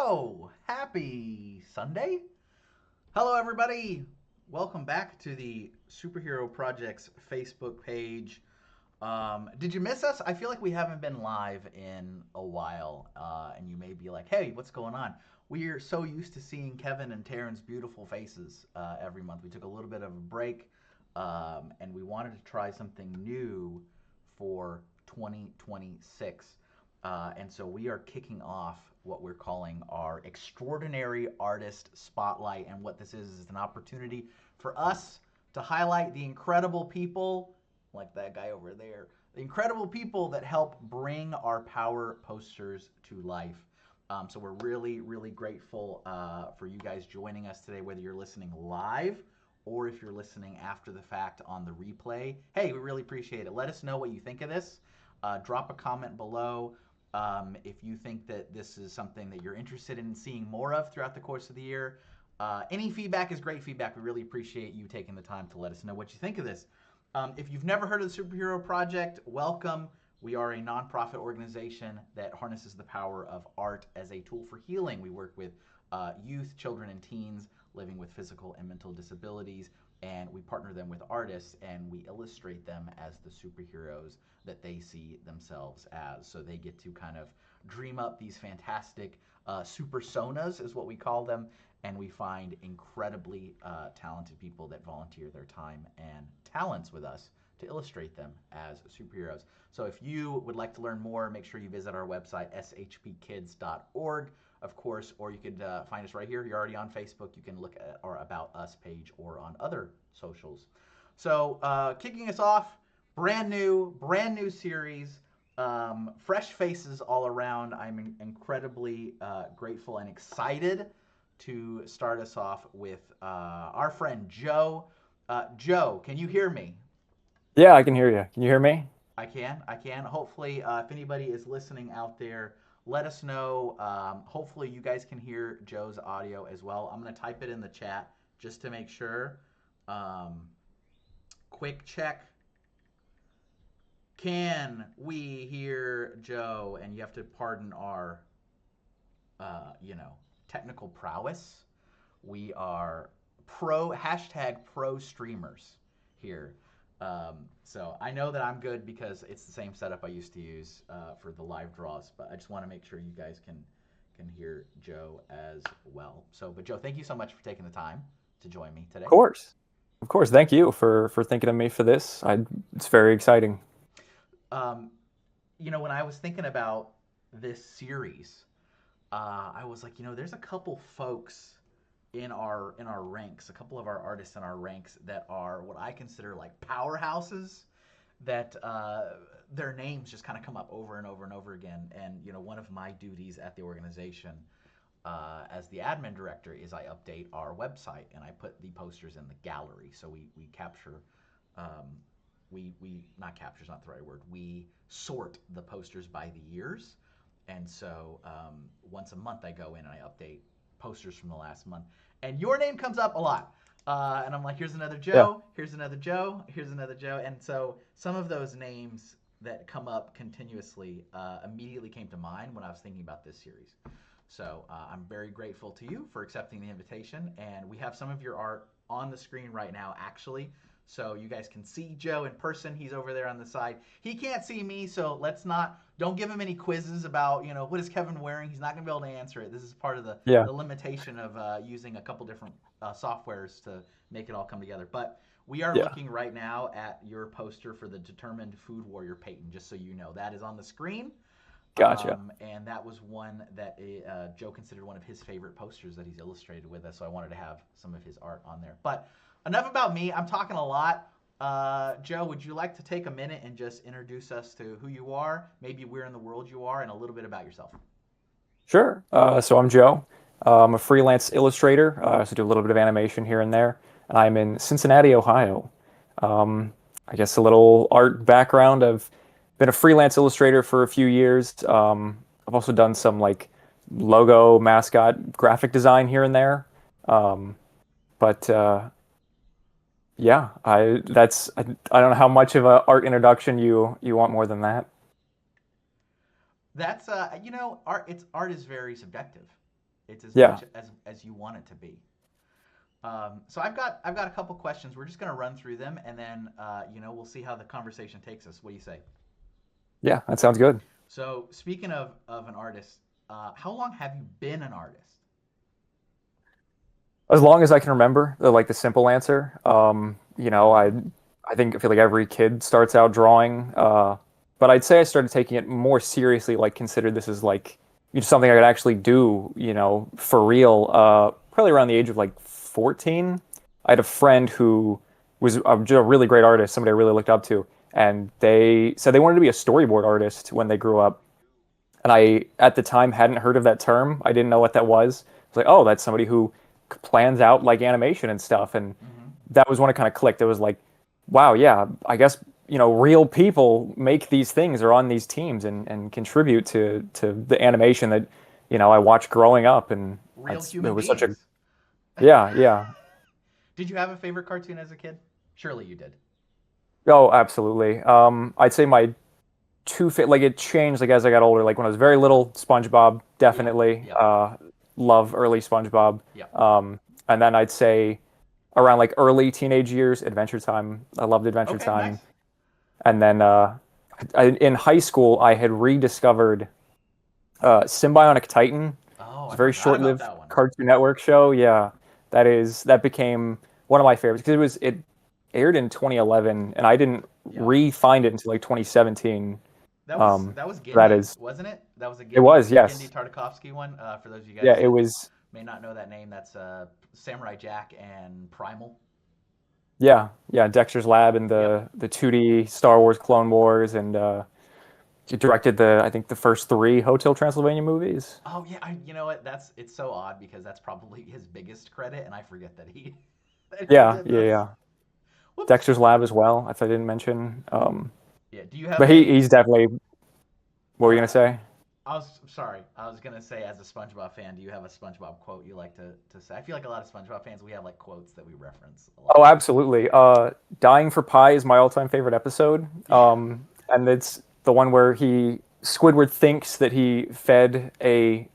Hello! Happy Sunday! Hello, everybody! Welcome back to the Superhero Project's Facebook page. Did you miss us? I feel like we haven't been live in a while, and you may be like, hey, what's going on? We're so used to seeing Kevin and Taryn's beautiful faces every month. We took a little bit of a break, and we wanted to try something new for 2026. And so we are kicking off what we're calling our Extraordinary Artist Spotlight. And what this is an opportunity for us to highlight the incredible people, like that guy over there, the incredible people that help bring our power posters to life. So we're really, really grateful for you guys joining us today, whether you're listening live or if you're listening after the fact on the replay. Hey, we really appreciate it. Let us know what you think of this. Drop a comment below. If you think that this is something that you're interested in seeing more of throughout the course of the year, any feedback is great feedback. We really appreciate you taking the time to let us know what you think of this. If you've never heard of the Superhero Project, welcome. We are a nonprofit organization that harnesses the power of art as a tool for healing. We work with youth, children, and teens living with physical and mental disabilities, and we partner them with artists, and we illustrate them as the superheroes that they see themselves as. So they get to kind of dream up these fantastic supersonas, is what we call them, and we find incredibly talented people that volunteer their time and talents with us to illustrate them as superheroes. So if you would like to learn more, make sure you visit our website, shpkids.org, of course, or you could find us right here. You're already on Facebook. You can look at our About Us page or on other socials. So kicking us off, brand new series, fresh faces all around. I'm incredibly grateful and excited to start us off with our friend Joe. Joe, can you hear me? Yeah, I can hear you. Can you hear me? I can. Hopefully, if anybody is listening out there, let us know. Hopefully, you guys can hear Joe's audio as well. I'm going to type it in the chat just to make sure. Um, Quick check. Can we hear Joe? And you have to pardon our, you know, technical prowess. We are pro streamers here. So I know that I'm good because it's the same setup I used to use for the live draws, but I just want to make sure you guys can hear Joe as well. So, but Joe, thank you so much for taking the time to join me Of today. course. Of course. Thank you for thinking of me for this. It's very exciting. Um, when I was thinking about this series, I was like, there's a couple folks in our ranks, a couple of our artists in our ranks that are what I consider like powerhouses that their names just kind of come up over and over and over again. And one of my duties at the organization as the admin director is I update our website and I put the posters in the gallery. So we capture, we not capture is not the right word. We sort the posters by the years, and so once a month I go in and I update posters from the last month. And your name comes up a lot. And I'm like, here's another Yeah. Joe, here's another Joe, here's another Joe. And so some of those names that come up continuously immediately came to mind when I was thinking about this series. So I'm very grateful to you for accepting the invitation. And we have some of your art on the screen right now, actually. So you guys can see Joe in person. He's over there on the side. He can't see me, so don't give him any quizzes about, what is Kevin wearing? He's not going to be able to answer it. This is part of Yeah. the limitation of using a couple different softwares to make it all come together. But we are Yeah. looking right now at your poster for the Determined Food Warrior Peyton, just so you know. That is on the screen. Gotcha. And that was one that Joe considered one of his favorite posters that he's illustrated with us. So I wanted to have some of his art on there. But enough about me. I'm talking a lot. Joe, would you like to take a minute and just introduce us to who you are, maybe where in the world you are, and a little bit about yourself? Sure. So I'm Joe. I'm a freelance illustrator. I also do a little bit of animation here and there. And I'm in Cincinnati, Ohio. I guess a little art background. I've been a freelance illustrator for a few years. I've also done some like logo, mascot, graphic design here and there. Um, but yeah, I don't know how much of a art introduction you want more than that. That's art. Art is very subjective. It's as Yeah. much as you want it to be. So I've got a couple questions. We're just gonna run through them, and then we'll see how the conversation takes us. What do you say? Yeah, that sounds good. So speaking of an artist, how long have you been an artist? As long as I can remember, like the simple answer. Uh-huh. I feel like every kid starts out drawing, but I'd say I started taking it more seriously, like considered this as like something I could actually do, for real. Probably around the age of like 14. I had a friend who was just a really great artist, somebody I really looked up to, and they said they wanted to be a storyboard artist when they grew up. And I, at the time, hadn't heard of that term. I didn't know what that was. I was like, oh, that's somebody who plans out like animation and stuff. And Mm-hmm. that was when it kind of clicked. It was like, wow, yeah, I guess, real people make these things or on these teams and contribute to the animation that, I watched growing up. And Real it human was such a, beings. yeah, yeah. Did you have a favorite cartoon as a kid? Surely you did. Oh, absolutely. I'd say my like it changed like as I got older. Like when I was very little, SpongeBob Yep. definitely. Yep. Love early SpongeBob. Yep. And then I'd say around like early teenage years, Adventure Time. I loved Adventure Okay. Nice. Time. And then in high school, I had rediscovered Symbionic Titan. Oh, It's I a very forgot about short-lived that one. Cartoon Network show. Yeah, that became one of my favorites because it aired in 2011, and I didn't Yep. re-find it until like 2017. That was Um, that was that Genndy, is, wasn't it? That was a it Genndy was, Genndy yes. Tartakovsky one. For those of you Yeah, guys it that was. may not know that name, that's Samurai Jack and Primal. Yeah, yeah. Dexter's Lab and Yep. the 2D Star Wars Clone Wars, and he directed I think the first three Hotel Transylvania movies. Oh yeah, you know what? It's so odd because that's probably his biggest credit, and I forget that he that he Yeah, did yeah, those. yeah. Whoops. Dexter's Lab as well, if I didn't mention. Yeah. Do you have But a? he's definitely. What were you gonna Uh, say? I was sorry. I was gonna say, as a SpongeBob fan, do you have a SpongeBob quote you like to say? I feel like a lot of SpongeBob fans, we have like quotes that we reference a lot. Oh, absolutely. Dying for Pie is my all-time favorite episode. Yeah. And it's the one where Squidward thinks that he fed a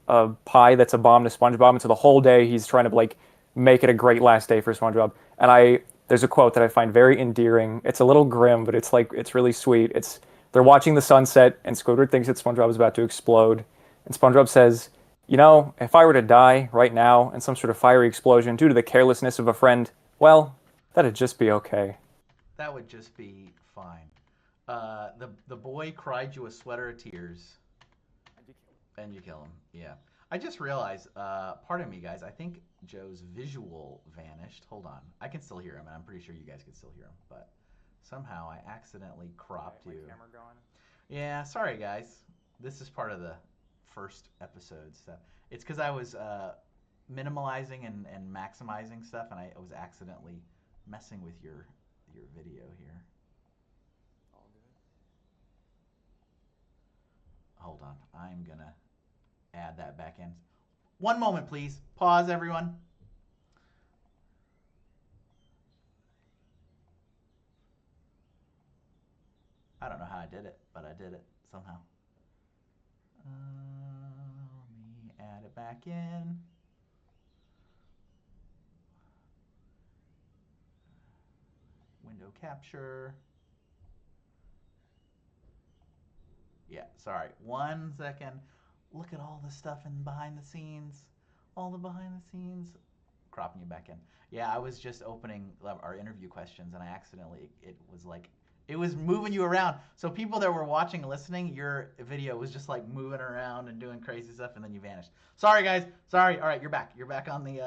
pie that's a bomb to SpongeBob, and so the whole day he's trying to like make it a great last day for SpongeBob. And there's a quote that I find very endearing. It's a little grim, but it's really sweet. It's they're watching the sunset, and Squidward thinks that SpongeBob is about to explode, and SpongeBob says, if I were to die right now in some sort of fiery explosion due to the carelessness of a friend, well, that'd just be okay. That would just be fine. The boy cried you a sweater of tears, and you kill him. Yeah. I just realized. Pardon me, guys. I think Joe's visual vanished. Hold on. I can still hear him, and I'm pretty sure you guys can still hear him. But somehow I accidentally cropped you. Yeah. Sorry, guys. This is part of the first episode stuff. It's because I was minimalizing and maximizing stuff, and I was accidentally messing with your video here. Hold on. I'm gonna add that back in. One moment, please. Pause, everyone. I don't know how I did it, but I did it somehow. Let me add it back in. Window capture. Yeah, sorry. 1 second. Look at all the stuff in behind the scenes. All the behind the scenes. Cropping you back in. Yeah, I was just opening our interview questions, and I accidentally it was like it was moving you around. So people that were watching and listening, your video was just like moving around and doing crazy stuff, and then you vanished. Sorry, guys. Sorry. All right, you're back. You're back on the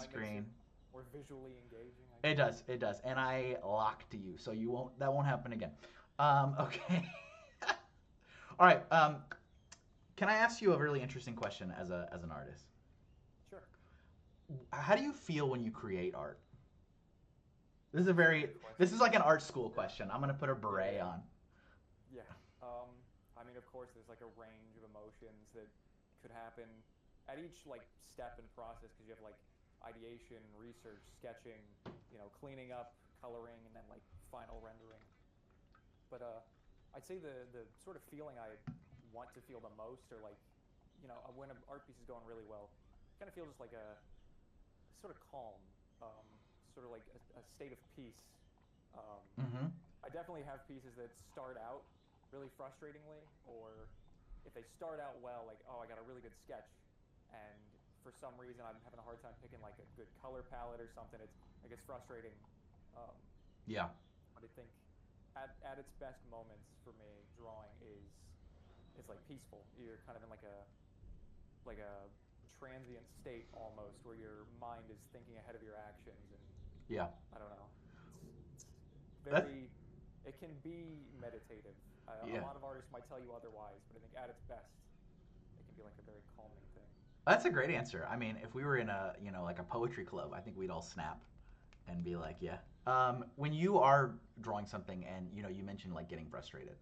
screen. More visually engaging, I It guess. does. It does. And I locked you, so you won't. That won't happen again. Okay. All right. Can I ask you a really interesting question as an artist? Sure. How do you feel when you create art? This is a very. Good This question. is like an art school question. I'm gonna put a Yeah, beret yeah, on. yeah. I mean, of course, there's like a range of emotions that could happen at each like step and process because you have like ideation, research, sketching, cleaning up, coloring, and then like final rendering. But I'd say the sort of feeling I want to feel the most, or like, when an art piece is going really well, kind of feel just like a sort of calm, sort of like a state of peace. Um, Mm-hmm. I definitely have pieces that start out really frustratingly, or if they start out well, like, oh, I got a really good sketch, and for some reason I'm having a hard time picking like a good color palette or something. It gets frustrating. Um, Yeah. but I think at its best moments for me, drawing is like peaceful. You're kind of in like a transient state almost, where your mind is thinking ahead of your actions, and Yeah. I don't know. It's That's very. It can be meditative. A yeah. lot of artists might tell you otherwise, but I think at its best, it can be like a very calming thing. That's a great answer. I mean, if we were in a like a poetry club, I think we'd all snap and be like, yeah. When you are drawing something and you mentioned like getting frustrated,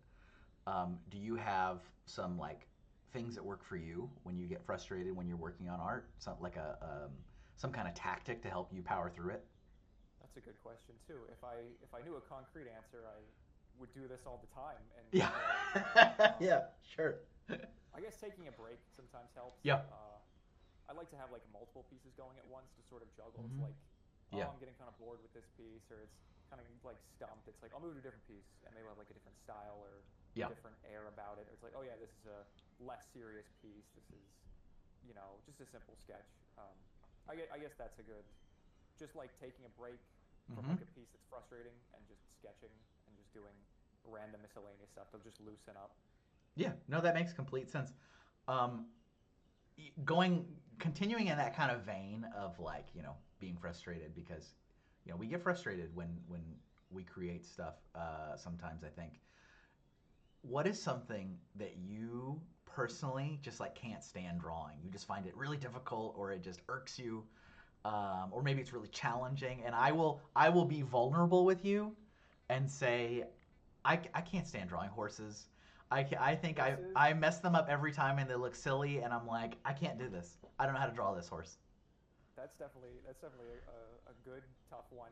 do you have some like things that work for you when you get frustrated when you're working on art? Some like a some kind of tactic to help you power through it? That's a good question too. If I knew a concrete answer, I would do this all the time and Yeah. draw all the time. Yeah. Sure. I guess taking a break sometimes helps. Yeah. I like to have like multiple pieces going at once to sort of juggle. It's Hmm. like, oh, Yeah. I'm getting kind of bored with this piece, or it's kind of like stumped. It's like I'll move to a different piece, and maybe have like a different style or a Yeah. different air about it. Or it's like, oh yeah, this is a less serious piece. This is, just a simple sketch. I guess that's a good, just like taking a break from Hmm. like a piece that's frustrating and just sketching and just doing random miscellaneous stuff to just loosen up. Yeah. No, that makes complete sense. Um, continuing in that kind of vein of like being frustrated because we get frustrated when we create stuff. Sometimes I think, what is something that you personally just like can't stand drawing? You just find it really difficult, or it just irks you, or maybe it's really challenging. And I will be vulnerable with you and say, I can't stand drawing horses. I think Horses, I mess them up every time and they look silly, and I'm like, I can't do this. I don't know how to draw this horse. that's definitely a good tough one.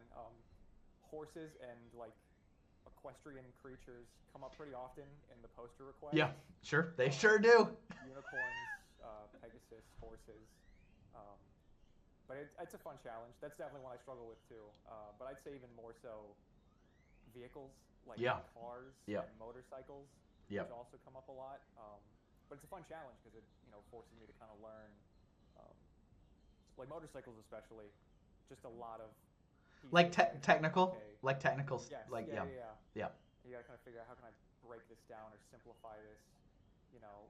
Horses and like equestrian creatures come up pretty often in the poster Yeah, requests. sure, they Um, sure do. Unicorns, Pegasus, horses. Um, but it's a fun challenge. That's definitely one I struggle with too. But I'd say even more so vehicles like Yeah, cars yep, and motorcycles, which yep. also come up a lot. But it's a fun challenge because it forces me to kind of learn, um, like motorcycles especially, just a lot of Like pieces that it's like technical, okay, like technical, yes, like yeah, yeah, yeah, yeah. yeah. You gotta kind of figure out how can I break this down or simplify this,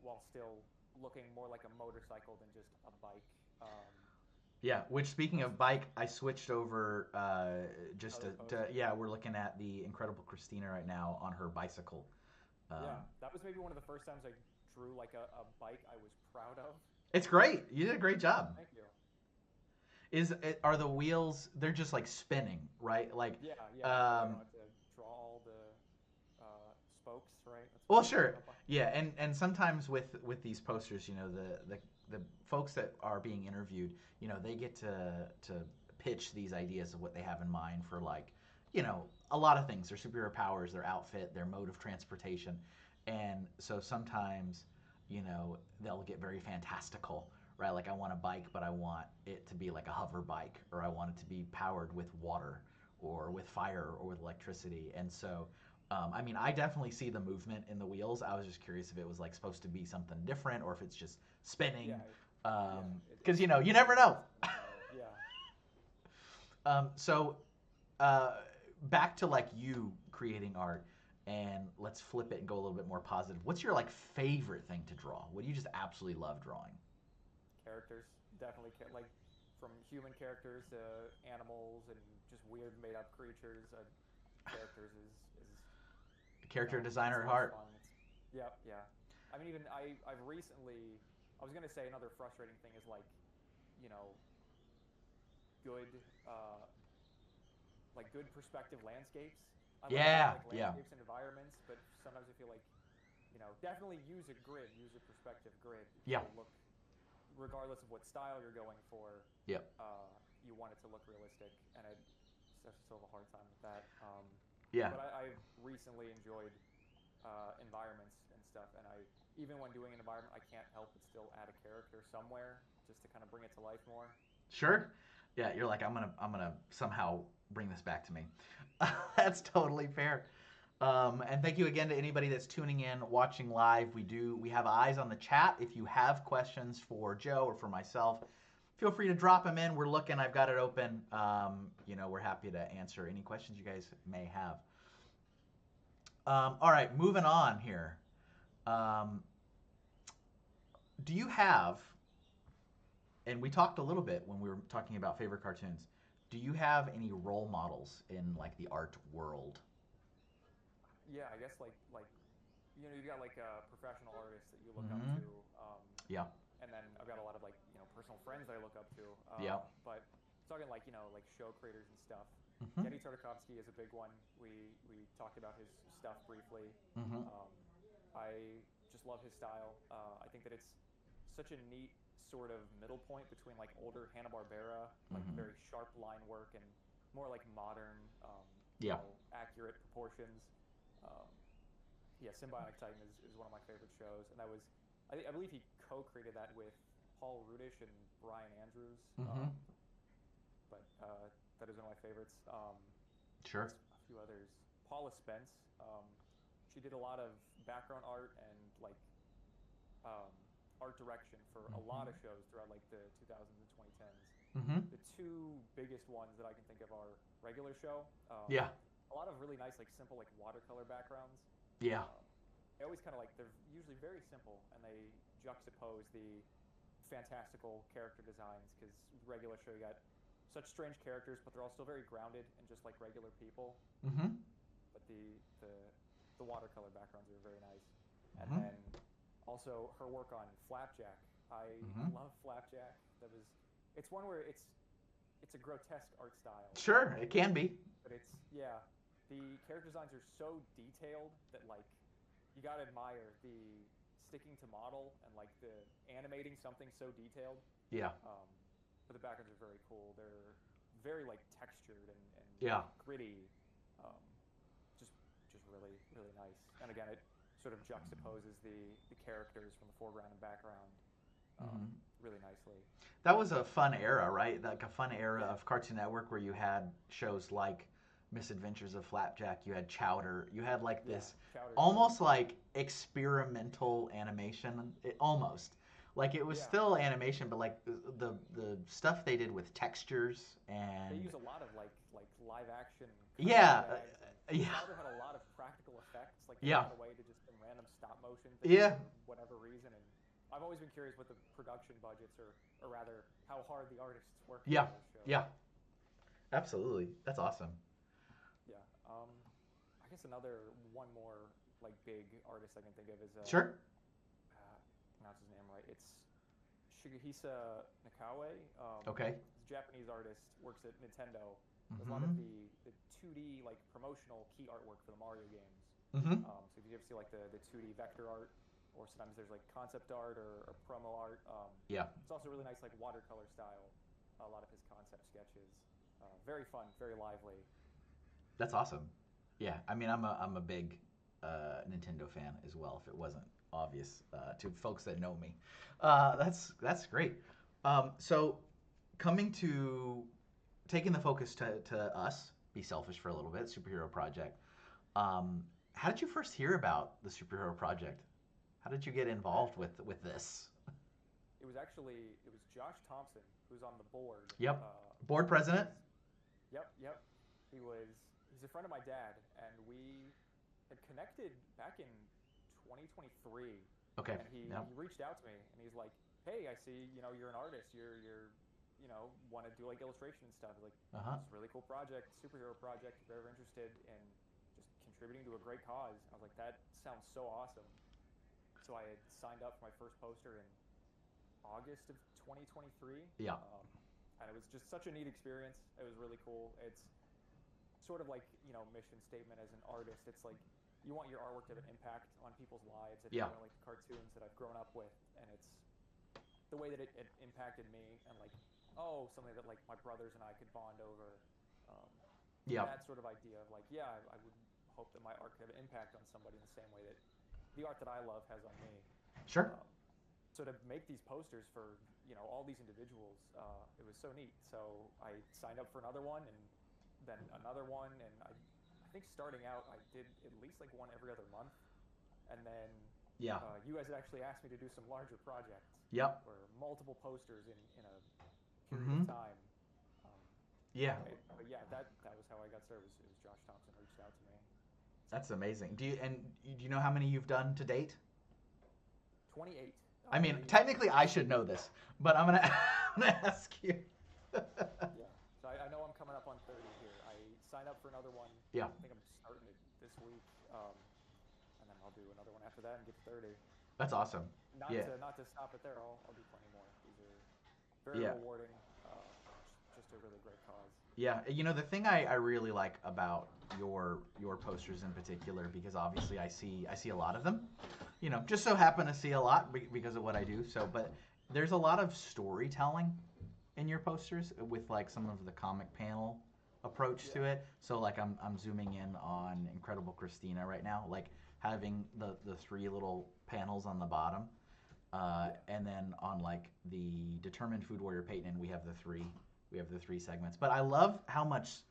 while still looking more like a motorcycle than just a bike. Yeah, which speaking That's of bike, I switched over just another to poster. yeah, we're looking at the Incredible Christina right now on her bicycle. Yeah, Um, that was maybe one of the first times I drew like a bike I was proud of. it's great. You did a great job. Thank you. Are the wheels? They're just like spinning, right? Like, Yeah, yeah. That way I don't um, have to draw all the spokes, right? That's what well, they're called sure, up on. yeah, and sometimes with these posters, the folks that are being interviewed, they get to pitch these ideas of what they have in mind for like, a lot of things. Their superhero powers, their outfit, their mode of transportation, and so sometimes, they'll get very fantastical, right? Like, I want a bike, but I want it to be like a hover bike, or I want it to be powered with water, or with fire, or with electricity, and so. I mean, I definitely see the movement in the wheels. I was just curious if it was like supposed to be something different, or if it's just spinning. Yeah, yeah. It Because you spins never and it know. just spins out. Yeah. So uh, back to like you creating art, and let's flip it and go a little bit more positive. What's your like favorite thing to draw? What do you just absolutely love drawing? Characters definitely like from human characters to animals and just weird made up creatures. Characters is Character it's designer the at most heart. fun. Yeah, yeah. I mean, even I've recently I was gonna say another frustrating thing is like you know good uh, like good perspective landscapes. I Yeah, like yeah, landscapes and environments, but sometimes I feel like definitely use a grid, use a perspective grid yeah, to look, regardless of what style you're going for. yep, You want it to look realistic, and I still have a hard time with that. yeah. But I've recently enjoyed environments and stuff, and I even when doing an environment, I can't help but still add a character somewhere. just to kind of bring it to life more. Sure. Yeah, you're like, I'm gonna somehow bring this back to me. That's totally fair. And thank you again to anybody that's tuning in, watching live. We have eyes on the chat. If you have questions for Joe or for myself, feel free to drop them in. We're looking. I've got it open. We're happy to answer any questions you guys may have. All right, moving on here. Um, do you have, and we talked a little bit when we were talking about favorite cartoons, do you have any role models in like the art world? Yeah, I guess you got like professional artists that you look up Mm-hmm. to, Yeah. and then I've got a lot of personal friends that I look up to. Yeah. But talking like show creators and stuff. Mm-hmm. Genny Tartakovsky is a big one. We talked about his stuff briefly. Mm-hmm. Um, I just love his style. I think that it's such a neat sort of middle point between like older Hanna-Barbera, like Mm-hmm. very sharp line work, and more like modern, Yeah. accurate proportions. Um, yeah, Symbiotic Titan is one of my favorite shows, and I believe he co-created that with Paul Rudish and Brian Andrews. Mm-hmm. But that is one of my favorites. Sure. A few others. Paula Spence. She did a lot of background art and um, art direction for a lot of Mm-hmm. shows throughout like the 2000s and 2010s. Mm-hmm. The two biggest ones that I can think of are regular show. Yeah. A lot of really nice, like simple, like watercolor backgrounds. Yeah. Um, I always kind of like they're usually very simple and they juxtapose the fantastical character designs because regular show you got such strange characters, but they're all still very grounded and just like regular people. Mm-hmm. But the watercolor backgrounds are very nice. And Mm-hmm. then also her work on Flapjack. I Mm-hmm. love Flapjack. It's one where it's a grotesque art style, Sure, it can be. but it's yeah, the character designs are so detailed that like you gotta admire the sticking to model and like the animating something so detailed. Yeah. Um, but the backgrounds are very cool. They're very like textured and Yeah. gritty. Um, just just really nice. And again, it sort of juxtaposes the characters from the foreground and background um, Mm-hmm. really nicely. That was a fun era, right? Like a fun era Yeah, of Cartoon Network where you had shows like Misadventures of Flapjack, you had Chowder, you had like yeah. this Chowder's great. almost like experimental animation, almost. Like it was Yeah, still animation, but like the stuff they did with textures they and use a lot of like live action cartoon yeah, gags, and yeah, Chowder had a lot of practical effects. Like they yeah, found a way to just some random stop motion things yeah, for whatever reason. And I've always been curious what the production budgets or rather how hard the artists worked on yeah, those shows. yeah. Absolutely, that's awesome. Yeah. I guess another one more like big artist I can think of is Sure. pronounce his name right. It's Shigehisa Nakawe. Okay. He's a Japanese artist, works at Nintendo. Does a lot of Mm-hmm. the 2D like promotional key artwork for the Mario games. Mm-hmm. So if you ever see like the 2D vector art, or sometimes there's like concept art or promo art. Yeah. It's also really nice like watercolor style. A lot of his concept sketches. Very fun, very lively. That's awesome. Yeah, I mean, I'm a big Nintendo fan as well. If it wasn't obvious to folks that know me, that's great. So coming to taking the focus to us, be selfish for a little bit, superhero project. How did you first hear about the superhero project? How did you get involved Actually, with this? it was Josh Thompson who's on the board. Yep, board president. Yep. He's a friend of my dad, and we had connected back in 2023. Okay. And Yep. he reached out to me, and he's like, "Hey, I see you're an artist. You're want to do like illustration and stuff." He's like, Uh huh. "It's a really cool project, superhero project. If you're ever interested in just contributing to a great cause." I was like, "That sounds so awesome." So I had signed up for my first poster in August of 2023. Yeah. And it was just such a neat experience. It was really cool. It's sort of like, mission statement as an artist. It's like you want your artwork to have an impact on people's lives. It's Yeah. one of like the cartoons that I've grown up with, and it's the way that it impacted me, and like, oh, something that like my brothers and I could bond over. Um, Yeah. that sort of idea of like, yeah, I would hope that my art could have an impact on somebody in the same way that the art that I love has on me. Sure. Um, so to make these posters for all these individuals, it was so neat. So I signed up for another one, and then another one, and I think starting out I did at least like one every other month, and then Yeah. you guys had actually asked me to do some larger projects, Yep. or multiple posters in a period of Mm-hmm. time. Um, Yeah. but yeah, that was how I got started. It was Josh Thompson reached out to me. That's amazing. Do you know how many you've done to date? 28. I mean, I technically I should know this, but I'm gonna, I'm gonna ask you. Yeah. So I know I'm coming up on 30 here. I signed up for another one. Yeah. I think I'm starting it this week, and then I'll do another one after that and get to 30. That's awesome. Not Yeah. to not to stop it there. I'll do plenty more. These are very Yeah. rewarding. Just a really great cause. Yeah, the thing I really like about your posters in particular, because obviously I see a lot of them, just so happen to see a lot because of what I do. So, but there's a lot of storytelling in your posters with like some of the comic panel approach to Yeah. it. So like I'm zooming in on Incredible Christina right now, like having the three little panels on the bottom, Yeah. and then on like the Determined Food Warrior Peyton, we have the three segments. But I love how much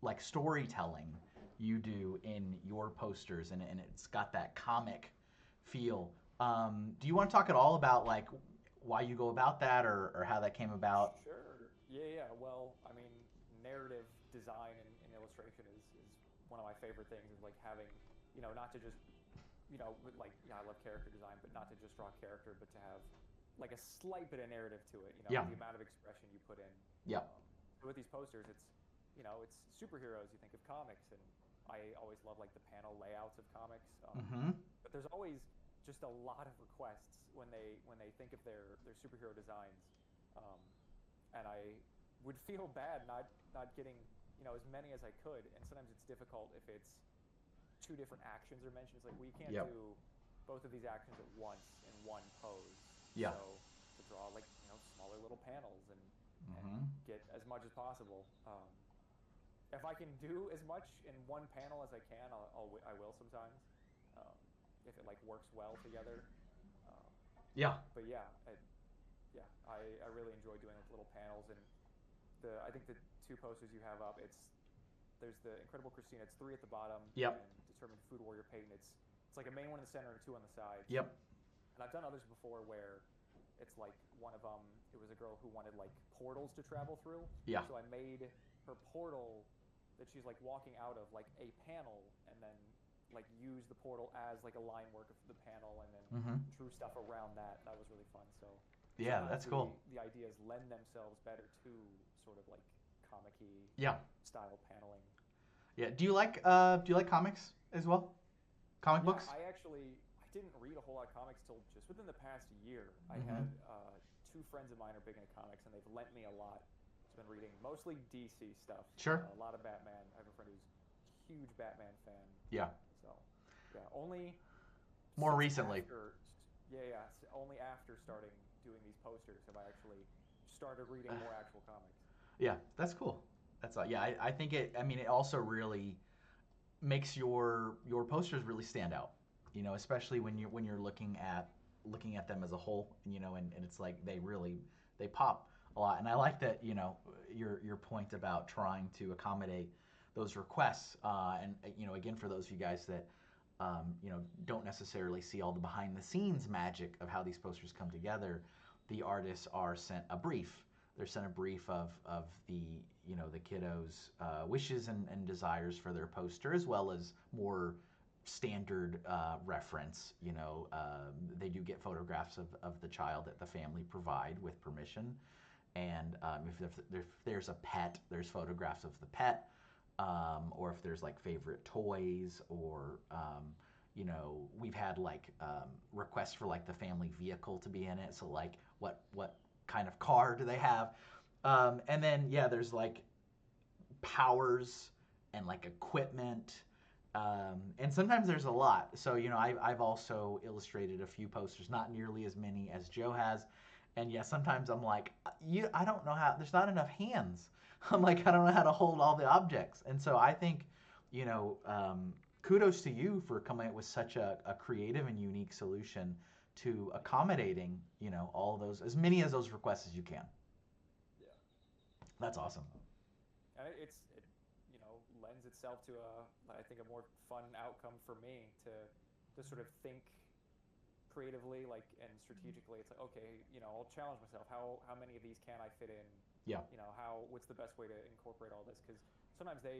like storytelling you do in your posters, and it's got that comic feel. Do you want to talk at all about like why you go about that, or how that came about? Sure. Yeah, yeah. Well, I mean, narrative design and illustration is one of my favorite things. Is like having, not to just, like, I love character design, but not to just draw character, but to have like a slight bit of narrative to it. Yeah. The amount of expression you put in. Yeah. So with these posters, it's superheroes. You think of comics, and I always love like the panel layouts of comics. Mm-hmm. But there's always just a lot of requests when they think of their superhero designs, um, and I would feel bad not getting as many as I could, and sometimes it's difficult if it's two different actions are mentioned. It's like, well, you can't Yep. do both of these actions at once in one pose. Yeah. So to draw like smaller little panels and Mm-hmm. get as much as possible. If I can do as much in one panel as I can, I will sometimes. Um, if it like works well together. Um, Yeah. but yeah, I really enjoy doing like little panels, and I think the two posters you have up, there's the Incredible Christina, it's three at the bottom, Yep. and Determined Food Warrior Peyton, it's like a main one in the center and two on the sides. Yep. And I've done others before where it's like one of them, it was a girl who wanted like portals to travel through. Yeah. So I made her portal that she's like walking out of like a panel, and then like use the portal as like a line work of the panel, and then Mm-hmm. drew stuff around that. That was really fun. So Yeah, sometimes that's cool. the ideas lend themselves better to sort of like comic-y Yeah. style paneling. Yeah. Do you like comics as well? Comic Yeah, books? I didn't read a whole lot of comics till just within the past year. I Mm-hmm. had two friends of mine are big into comics, and they've lent me a lot. I've been reading mostly DC stuff, Sure. a lot of Batman. I have a friend who's a huge Batman fan. Yeah. So, yeah, only More since recently. only after starting doing these posters have I actually started reading more actual comics. Yeah, that's cool. That's all. Yeah, I think it. I mean, it also really makes your posters really stand out. Especially when you're looking at them as a whole. And it's like they pop a lot. And I like that. Your point about trying to accommodate those requests. And again, for those of you guys that don't necessarily see all the behind the scenes magic of how these posters come together, the artists are sent a brief. They're sent a brief of the kiddos' wishes and desires for their poster, as well as more standard reference. They do get photographs of the child that the family provide with permission, and if there's a pet, there's photographs of the pet, or if there's like favorite toys, or we've had like requests for like the family vehicle to be in it. So like what kind of car do they have? And then yeah, there's like powers and like equipment. And sometimes there's a lot. So I've also illustrated a few posters, not nearly as many as Joe has. And yeah, sometimes I'm like, I don't know how. There's not enough hands. I'm like, I don't know how to hold all the objects. And so I think, kudos to you for coming up with such a creative and unique solution to accommodating, all of those, as many as those requests as you can. Yeah. That's awesome. And it lends itself to I think a more fun outcome for me to sort of think creatively, like, and strategically. It's like, okay, I'll challenge myself. How many of these can I fit in? Yeah. What's the best way to incorporate all this? Because sometimes the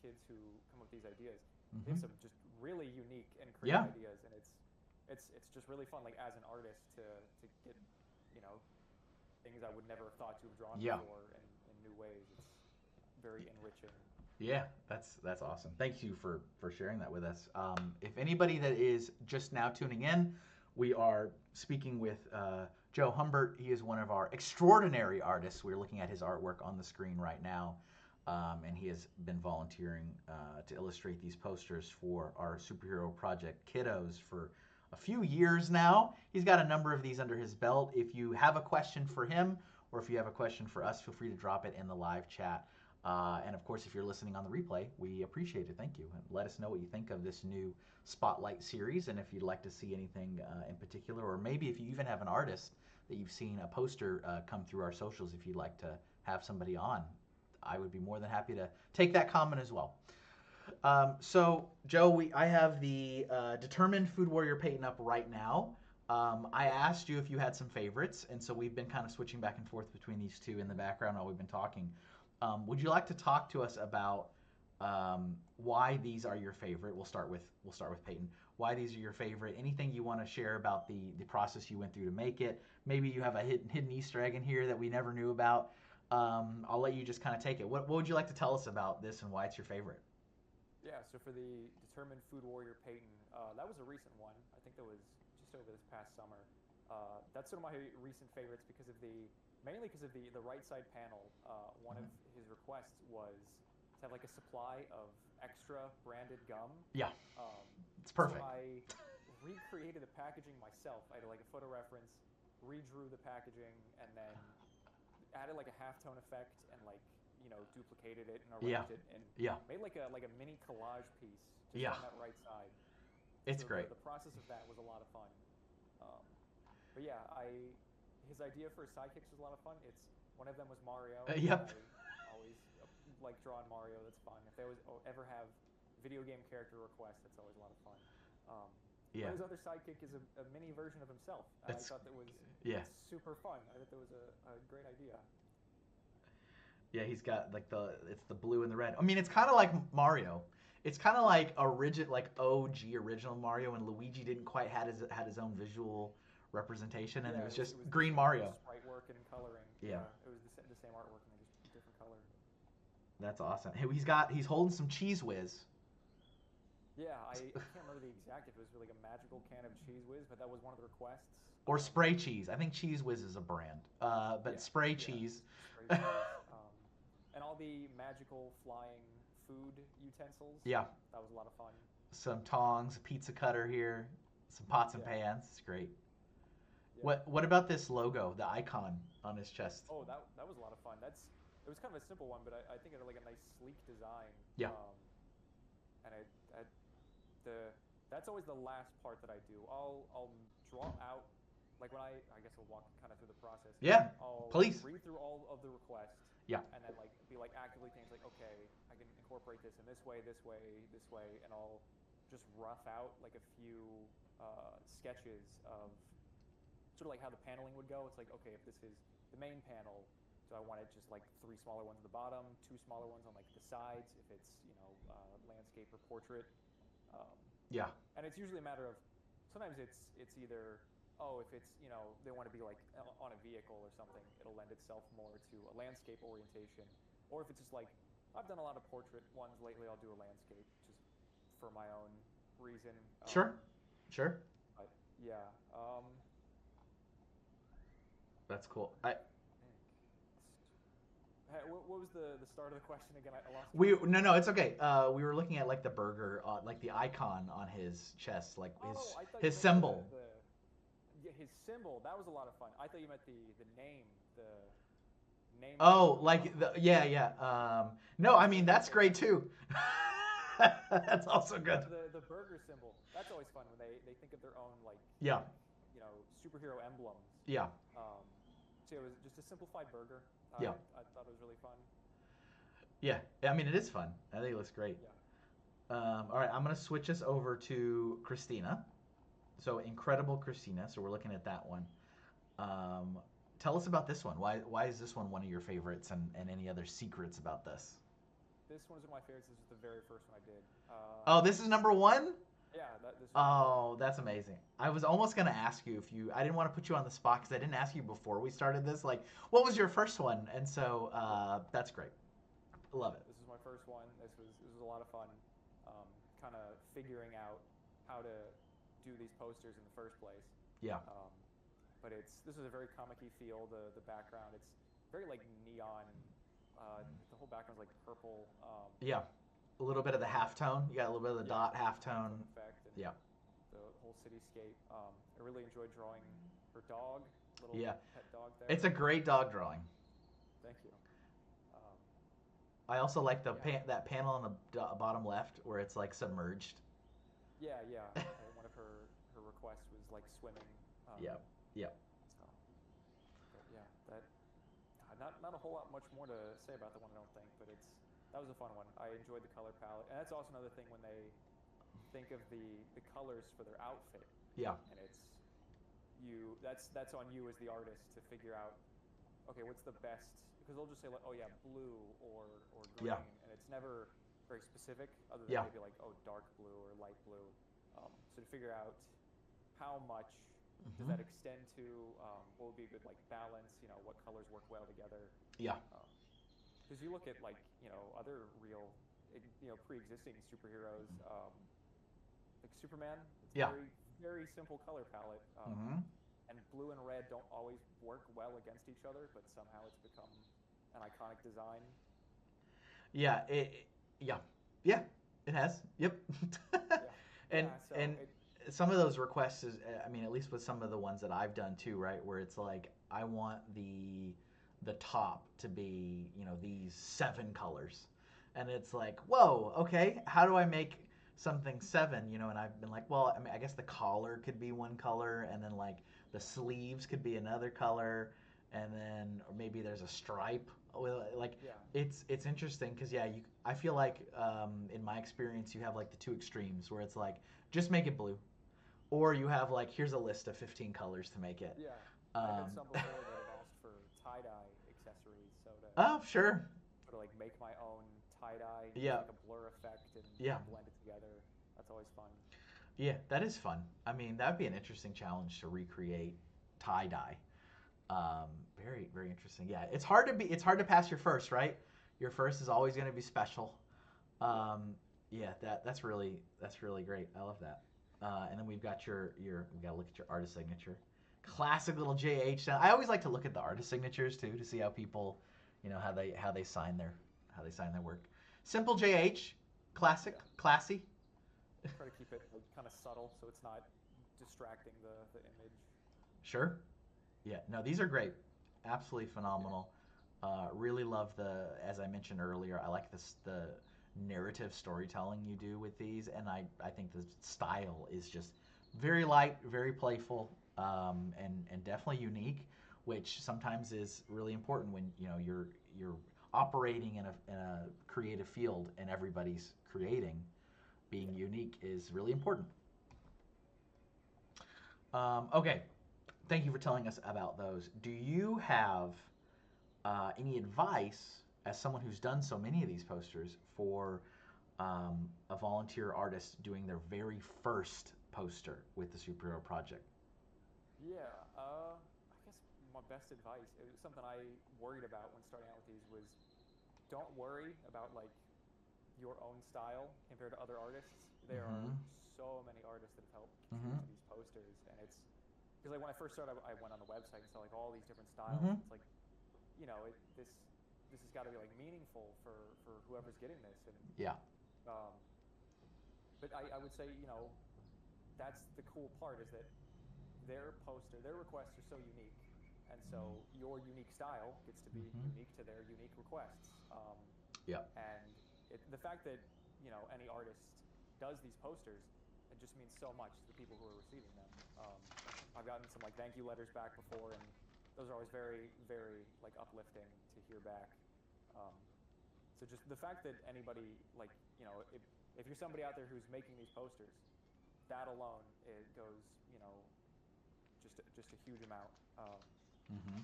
kids who come up with these ideas, they Hmm. have some just really unique and creative Yeah. ideas, and it's just really fun, like, as an artist, to get you know things I would never have thought to have drawn Yeah. before in new ways. It's very enriching. Yeah, that's awesome. Thank you for sharing that with us. If anybody that is just now tuning in, we are speaking with Joe Humbert. He is one of our extraordinary artists. We're looking at his artwork on the screen right now, and he has been volunteering to illustrate these posters for our superhero project Kiddos for a few years now. He's got a number of these under his belt. If you have a question for him, or if you have a question for us, feel free to drop it in the live chat. And of course, if you're listening on the replay, we appreciate it. Thank you. And let us know what you think of this new Spotlight series, and if you'd like to see anything in particular, or maybe if you even have an artist that you've seen a poster come through our socials, if you'd like to have somebody on, I would be more than happy to take that comment as well. So, Joe, I have the Determined Food Warrior Peyton up right now. I asked you if you had some favorites, and so we've been kind of switching back and forth between these two in the background while we've been talking. Would you like to talk to us about why these are your favorite? We'll start with Peyton. Why these are your favorite? Anything you want to share about the process you went through to make it? Maybe you have a hidden Easter egg in here that we never knew about. I'll let you just kind of take it. What would you like to tell us about this and why it's your favorite? Yeah, so for the Determined Food Warrior Peyton, that was a recent one. I think that was just over this past summer. That's one of my recent favorites mainly because of the right side panel. One of his requests was to have like a supply of extra branded gum. Yeah, Um, it's so perfect. I recreated the packaging myself. I did like a photo reference, redrew the packaging, and then added like a halftone effect and like duplicated it and Yeah, arranged it and yeah, made like a mini collage piece just yeah. on that right side. It's So great. the process of that was a lot of fun. Um, but yeah, I his idea for sidekicks was a lot of fun. It's one of them was Mario, and Yep. I always like drawing Mario. That's fun. If they ever have video game character requests, that's always a lot of fun. Um, Yeah. but his other sidekick is a mini version of himself, and I It's thought that was yeah. super fun. I thought that was a great idea. Yeah, he's got like it's the blue and the red. I mean, it's kind of like Mario. It's kind of like like OG original Mario, and Luigi didn't quite had his own visual representation, and it Yeah, was it just was the green same Mario. sprite work and coloring. Yeah, Yeah, it was the same artwork and just different color. that's awesome. Hey, he's holding some cheese whiz Yeah, I can't remember the exact if it was like a magical can of cheese whiz, but that was one of the requests. or spray cheese. I think Cheese Whiz is a brand, but Yeah, spray yeah, cheese. spray cheese, and all the magical flying food utensils. Yeah, That was a lot of fun. some tongs, a pizza cutter here, some pots and Yeah, pans. It's great. yeah. What about this logo, the icon on his chest? Oh, that was a lot of fun. It was kind of a simple one, but I think it had like a nice sleek design. Yeah. And that's always the last part that I do. I'll draw out like when I guess I'll walk kind of through the process. Yeah, I'll please. read through all of the requests Yeah. and then like be like actively things like, okay, I can incorporate this in this way, this way, this way, and I'll just rough out like a few sketches of sort of like how the paneling would go. It's like, okay, if this is the main panel, so I want it just like 3 smaller ones at the bottom, 2 smaller ones on like the sides, if it's landscape or portrait. Um, Yeah. and it's usually a matter of sometimes it's either, oh, if it's they want to be like on a vehicle or something, it'll lend itself more to a landscape orientation, or if it's just like I've done a lot of portrait ones lately, I'll do a landscape just for my own reason. Sure. Sure. But yeah. That's cool. Hey, what was the start of the question again? I lost We track. no, it's okay. We were looking at like the burger, like the icon on his chest, like Oh, I thought you his meant symbol. yeah, his symbol. That was a lot of fun. I thought you meant the name, the name of Oh, the like yeah, yeah. No, I I was mean like, that's okay, great too. That's also good. The burger symbol. That's always fun when they think of their own Yeah, superhero emblems. yeah, Um, so it was just a simplified burger. yeah, I thought it was really fun. yeah. I mean, it is fun. I think it looks great. Yeah. All right, I'm gonna switch us over to Christina. So incredible Christina. So we're looking at that one. Um, Tell us about this one. Why is this one of your favorites, and any other secrets about this? This one is one of my favorites. This was the very first one I did. Oh, this is number one. Yeah, this was number one. Oh, that's amazing. I was almost gonna ask you if you. I didn't want to put you on the spot because I didn't ask you before we started this. Like, what was your first one? And so that's great. Love it. This was my first one. This was a lot of fun. Kind of figuring out how to do these posters in the first place. Yeah. But this was a very comic-y feel. The background, it's very like neon. The whole background's like purple. Yeah. A little bit of the halftone. You got a little bit of the dot halftone. Effect and Yeah. the whole cityscape. I really enjoyed drawing her dog, little Yeah. pet dog there. It's a great dog drawing. Thank you. Um, I also like yeah, that panel on the bottom left where it's like submerged. yeah. One of her requests was like swimming. Yeah. Yeah. So, but yeah, that not a whole lot much more to say about the one, I don't think, but that was a fun one. I enjoyed the color palette, and that's also another thing when they think of the colors for their outfit, Yeah. and that's on you as the artist to figure out, okay, what's the best, because they'll just say like, oh yeah, blue or green, Yeah. and it's never very specific, other than Yeah. maybe like, oh, dark blue or light blue. So to figure out how much does Hmm. that extend to, what would be a good like balance, what colors work well together. Yeah. Because you look at like other real pre-existing superheroes, like Superman. It's Yeah. very very simple color palette, Hmm. and blue and red don't always work well against each other, but somehow it's become an iconic design. Yeah. Yeah. Yeah. It has. Yep. Yeah, and yeah. So and some of those requests is, I mean, at least with some of the ones that I've done too, right? Where it's like I want the top to be, these 7 colors, and it's like, whoa, okay, how do I make something 7? And I've been like, well, I mean, I guess the collar could be one color, and then like the sleeves could be another color, and then or maybe there's a stripe. Like yeah, it's interesting because yeah, I feel like in my experience you have like the two extremes where it's like just make it blue, or you have like here's a list of 15 colors to make it. yeah. I've had Um, some before that have asked for tie-dye accessories, so oh, sure. to like make my own tie-dye, use Yeah, like a blur effect and yeah, blend it together. That's always fun. yeah. That is fun. I mean, that'd be an interesting challenge to recreate tie dye. Very, very interesting. Yeah, it's hard to pass your first, right? Your first is always going to be special. Yeah. Yeah, that's really great. I love that. And then we've got your we got to look at your artist signature. Classic little JH. I always like to look at the artist signatures too to see how people, how they sign their work. Simple JH, classic, Yeah. classy. Try to keep it like, kind of subtle so it's not distracting the image. Sure. Yeah. No, these are great. Absolutely Yeah. phenomenal. Really love as I mentioned earlier, I like the narrative storytelling you do with these, and I think the style is just very light, very playful, and definitely unique, which sometimes is really important when you're operating in a creative field and everybody's creating. Being Yeah. unique is really important. Okay, thank you for telling us about those. Do you have any advice as someone who's done so many of these posters for a volunteer artist doing their very first poster with the superhero project? Yeah. I guess my best advice, it was something I worried about when starting out with these, was don't worry about like your own style compared to other artists. There are Mm-hmm. so many artists that have helped Mm-hmm. contribute to these posters, and it's because like when I first started, I went on the website and saw like all these different styles, Mm-hmm. and it's like, this has got to be like meaningful for whoever's getting this, and Yeah. um, but I would say that's the cool part, is that their requests are so unique, and so your unique style gets to be Mm-hmm. unique to their unique requests. Yeah. And the fact that any artist does these posters, it just means so much to the people who are receiving them. I've gotten some like thank you letters back before, and those are always very, very like uplifting to hear back. Um, so just the fact that anybody like if you're somebody out there who's making these posters, that alone it goes just a huge amount. Mm-hmm.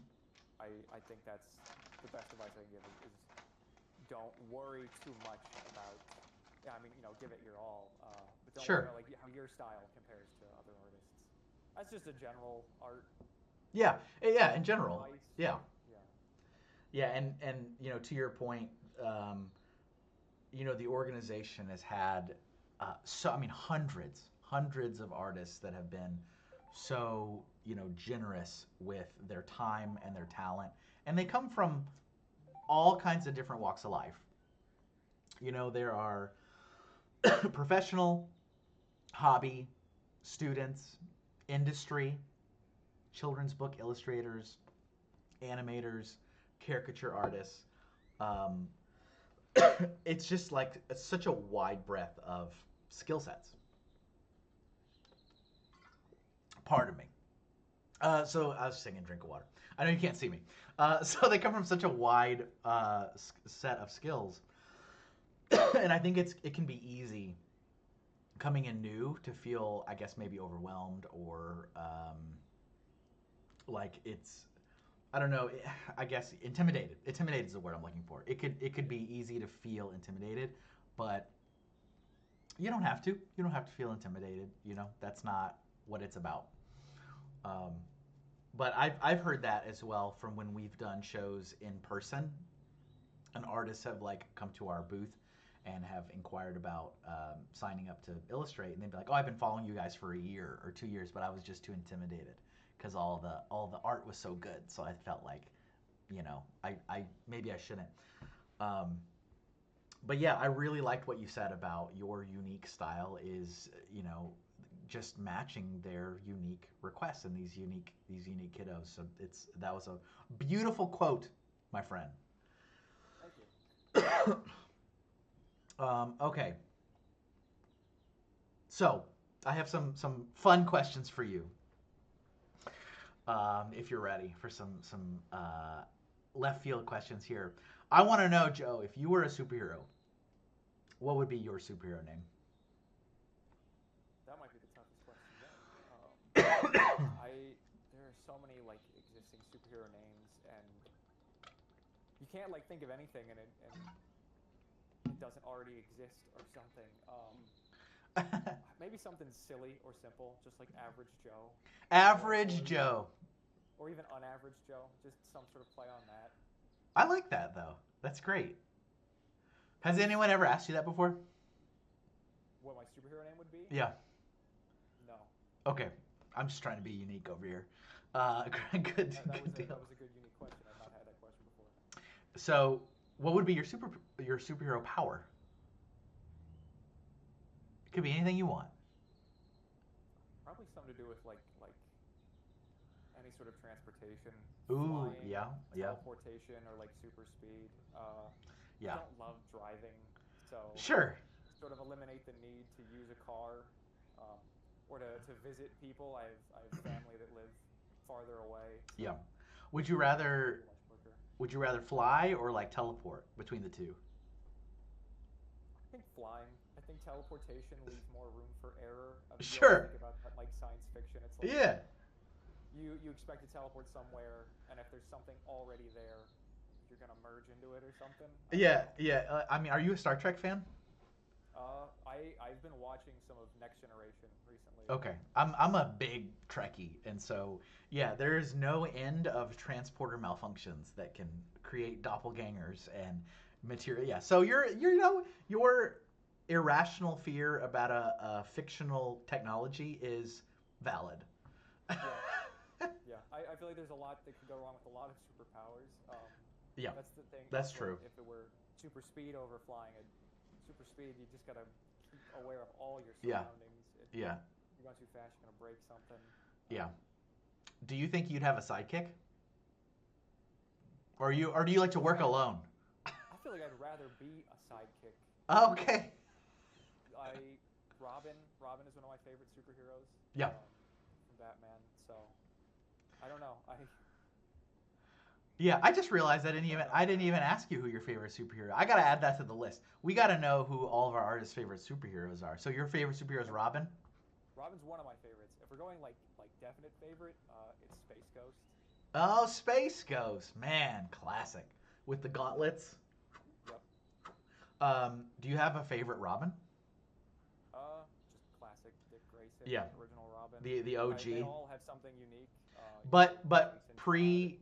I think that's the best advice I can give is don't worry too much about. Yeah, I mean, give it your all, but don't worry Sure. about like how your style compares to other artists. That's just a general art Yeah. Yeah. In general. advice. Yeah. Yeah. Yeah. And to your point, um, the organization has had I mean, hundreds of artists that have been so generous with their time and their talent, and they come from all kinds of different walks of life. There are professional, hobby, students, industry, children's book illustrators, animators, caricature artists. Um, it's just like it's such a wide breadth of skill sets. Pardon me. So I was singing "Drink of Water." I know you can't see me. So they come from such a wide set of skills, and I think it can be easy coming in new to feel, I guess, maybe overwhelmed or like it's I don't know. I guess intimidated. Intimidated is the word I'm looking for. It could be easy to feel intimidated, but you don't have to. You don't have to feel intimidated. That's not what it's about. Um, but I've heard that as well from when we've done shows in person, and artists have like come to our booth and have inquired about signing up to illustrate, and they'd be like, "Oh, I've been following you guys for a year or 2 years, but I was just too intimidated because all the art was so good, so I felt like, I maybe I shouldn't." Um, but yeah, I really liked what you said about your unique style is, just matching their unique requests and these unique kiddos. So that was a beautiful quote, my friend. Thank you. Okay, so I have some fun questions for you. If you're ready for some left field questions here, I want to know, Joe, if you were a superhero, what would be your superhero name? That might be the toughest question yet. I there are so many like existing superhero names, and you can't like think of anything, and it doesn't already exist or something. Maybe something silly or simple, just like Average Joe, or Average even Joe. Unaverage Joe, just some sort of play on that. I like that though. That's great. Has Just anyone ever asked you that before? what my superhero name would be? Yeah. No. Okay. I'm just trying to be unique over here. Good, That good that deal. was a good unique question. I've not had that question before. So, what would be your superhero power? It could be anything you want. Probably something to do with like any sort of transportation, Ooh, flying, yeah, yeah, teleportation, or like super speed. I yeah. don't love driving, so Sure. sort of eliminate the need to use a car, um, or to visit people. I have family that live farther away, Yeah. so Would you just make rather it much quicker. would you rather fly or like teleport between the two? I think flying. I think teleportation leaves more room for error. You always think Sure. about that like science fiction. It's like Yeah. you expect to teleport somewhere, and if there's something already there, you're gonna merge into it or something. I don't Yeah, know. yeah. I mean, are you a Star Trek fan? I've been watching some of Next Generation recently. Okay, I'm a big Trekkie, and so yeah, there is no end of transporter malfunctions that can create doppelgangers and material. Yeah, so your irrational fear about a fictional technology is valid. Yeah, yeah. I feel like there's a lot that could go wrong with a lot of superpowers. Yeah, That's the thing. that's Also, like true. if it were super speed over flying, super speed, you just gotta keep aware of all your Yeah, surroundings. If yeah, you're going too fast, you're gonna break something. yeah. Um, Do you think you'd have a sidekick, or do you like to I feel work like alone? I feel like I'd rather be a sidekick. Okay. I Robin is one of my favorite superheroes Yeah. from Batman. So I don't know. Yeah, I just realized I don't know. I didn't even ask you who your favorite superhero. I gotta add that to the list. We gotta know who all of our artists' favorite superheroes are. So your favorite superhero is Robin? Robin's one of my favorites. If we're going like definite favorite, it's Space Ghost. Oh, Space Ghost, man, classic with the gauntlets. Yep. Do you have a favorite Robin? Just classic Dick Grayson, Yeah, original Robin. the They OG. all have something unique. But Dick Grayson had.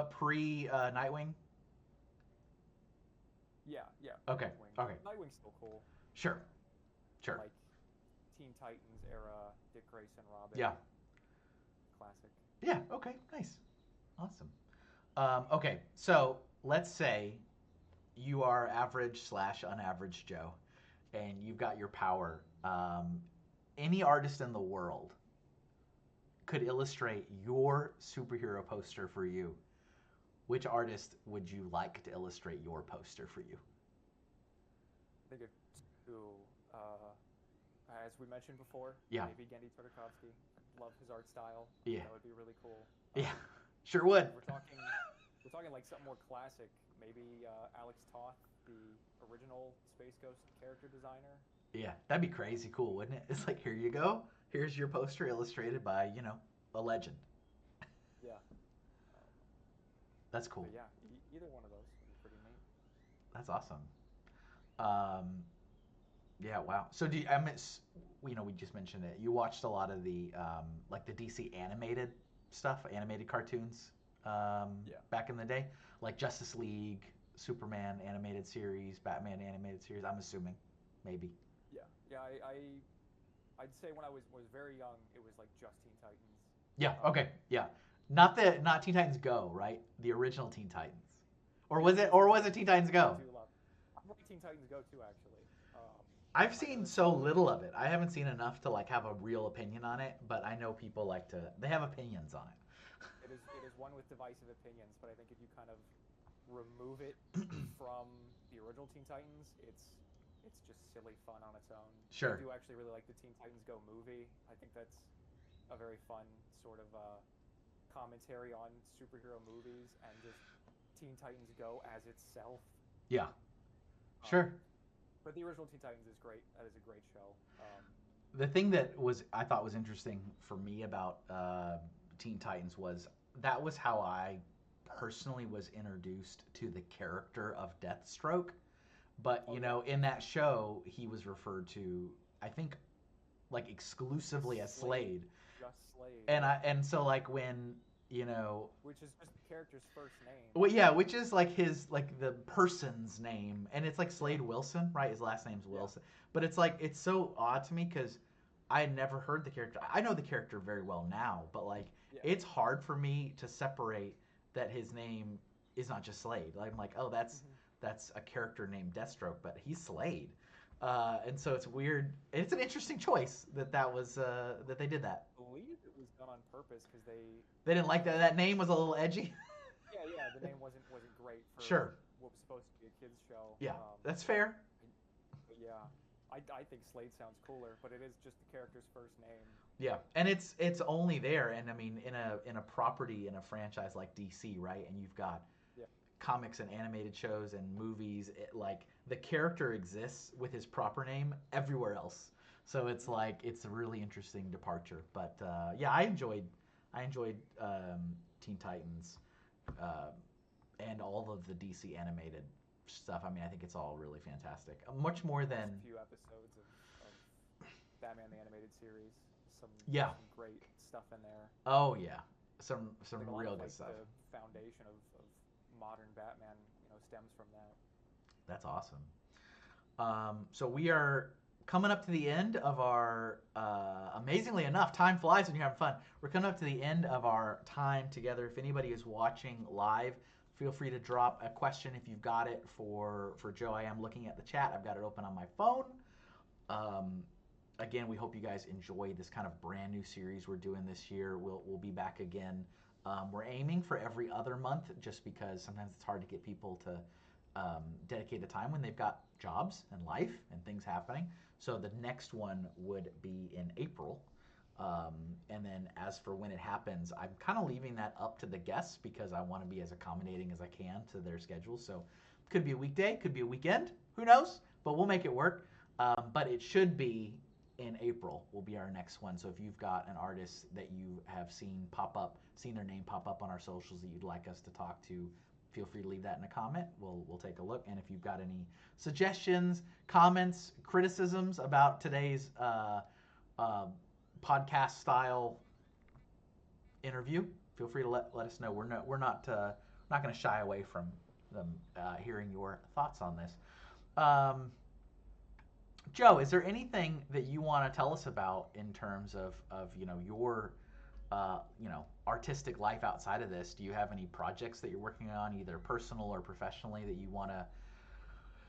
pre Nightwing. Yeah, pre Okay, Nightwing. okay, Nightwing's still cool. sure, sure. Like Teen Titans era, Dick Grayson, Robin, Yeah, classic. yeah. Okay, nice, awesome. Okay, so let's say you are average slash unaverage Joe, and you've got your power. Any artist in the world could illustrate your superhero poster for you. Which artist would you like to illustrate your poster for you? I think it's who, uh, as we mentioned before, Yeah, maybe Gendy Tartakovsky. Love his art style. I think yeah, that would be really cool. yeah. Sure would. If we're talking like something more classic, maybe Alex Toth, the original Space Ghost character designer. Yeah, that'd be crazy cool, wouldn't it? It's like, here you go. Here's your poster illustrated by, a legend. Yeah. Um, That's cool. but yeah, either one of those would be pretty neat. That's awesome. Um, yeah, wow. So do you, I miss, we just mentioned it. You watched a lot of the like the DC animated stuff, animated cartoons Yeah. back in the day, like Justice League, Superman animated series, Batman animated series. I'm assuming, maybe. Yeah. I'd say when I was very young, it was like just Teen Titans. Yeah. Um, Okay. Yeah. Not Teen Titans Go, right? The original Teen Titans, the original Teen or was it Titans Teen Titans I Go? do love. I like Teen Titans Go too, actually. Um, I've I know seen that's so little of it. I haven't seen enough to like have a real opinion on it, but I know people like to. They have opinions on it is one with divisive opinions, but I think if you kind of remove it it. from the original Teen Titans, it's just silly fun on its own. I Sure. do actually really like the Teen Titans Go movie. I think that's a very fun sort of commentary on superhero movies and just Teen Titans Go as itself. Yeah. Um, Sure. but the original Teen Titans is great. That is a great show. The thing that was I thought was interesting for me about Teen Titans was that was how I personally was introduced to the character of Deathstroke. But Oh yeah, in that show, he was referred to, I think, like exclusively as Slade, Slade. just Slade. And Yeah, so like when you know which is just the character's first name. well, yeah, which is like his like the person's name, and it's like Yeah, Slade Wilson, right? His last name's yeah, Wilson, but it's like it's so odd to me because I had never heard the character. I know the character very well now, but like yeah. it's hard for me to separate that his name is not just Slade. Like, I'm like, oh, hmm that's a character named Deathstroke, but he's Slade, and so it's weird. It's an interesting choice that was that they did that. Believe it was done on purpose because They didn't like I that. guess That name was a little edgy. yeah, the name wasn't great for Sure. what was supposed to be a kids show. Yeah, that's fair. But yeah, I think Slade sounds cooler, but it is just the character's first name. Yeah, and it's only there, and I mean in a property in a franchise like DC, right? And you've got Yeah, comics and animated shows and movies. Like the character exists with his proper name everywhere else, so it's hmm like it's a really interesting departure. But yeah, I enjoyed Teen Titans uh, and all of the DC animated stuff. I mean, I think it's all really fantastic. Much more first than few episodes of Batman the animated series. Some yeah. some great stuff in there. Oh yeah, I some think a lot real of good like stuff. the foundation of modern Batman, stems from that. That's awesome. So we are coming up to the end of our, amazingly enough, time flies when you're having fun. We're coming up to the end of our time together. If anybody is watching live, feel free to drop a question if you've got it for Joe. I am looking at the chat. I've got it open on my phone. Um, Again, we hope you guys enjoyed this kind of brand new series we're doing this year. We'll be back again. We're aiming for every other month just because sometimes it's hard to get people to dedicate the time when they've got jobs and life and things happening. So the next one would be in April. Um, and then as for when it happens, I'm kind of leaving that up to the guests because I want to be as accommodating as I can to their schedules. So could be a weekday, could be a weekend, who knows? But we'll make it work. But it should be in April will be our next one. So if you've got an artist that you have seen pop up, seen their name pop up on our socials that you'd like us to talk to, feel free to leave that in a comment. We'll take a look. And if you've got any suggestions, comments, criticisms about today's uh, podcast style interview, feel free to let us know. We're not going to shy away from them hearing your thoughts on this. Um, Joe, is there anything that you want to tell us about in terms of your artistic life outside of this? Do you have any projects that you're working on, either personal or professionally, that you want to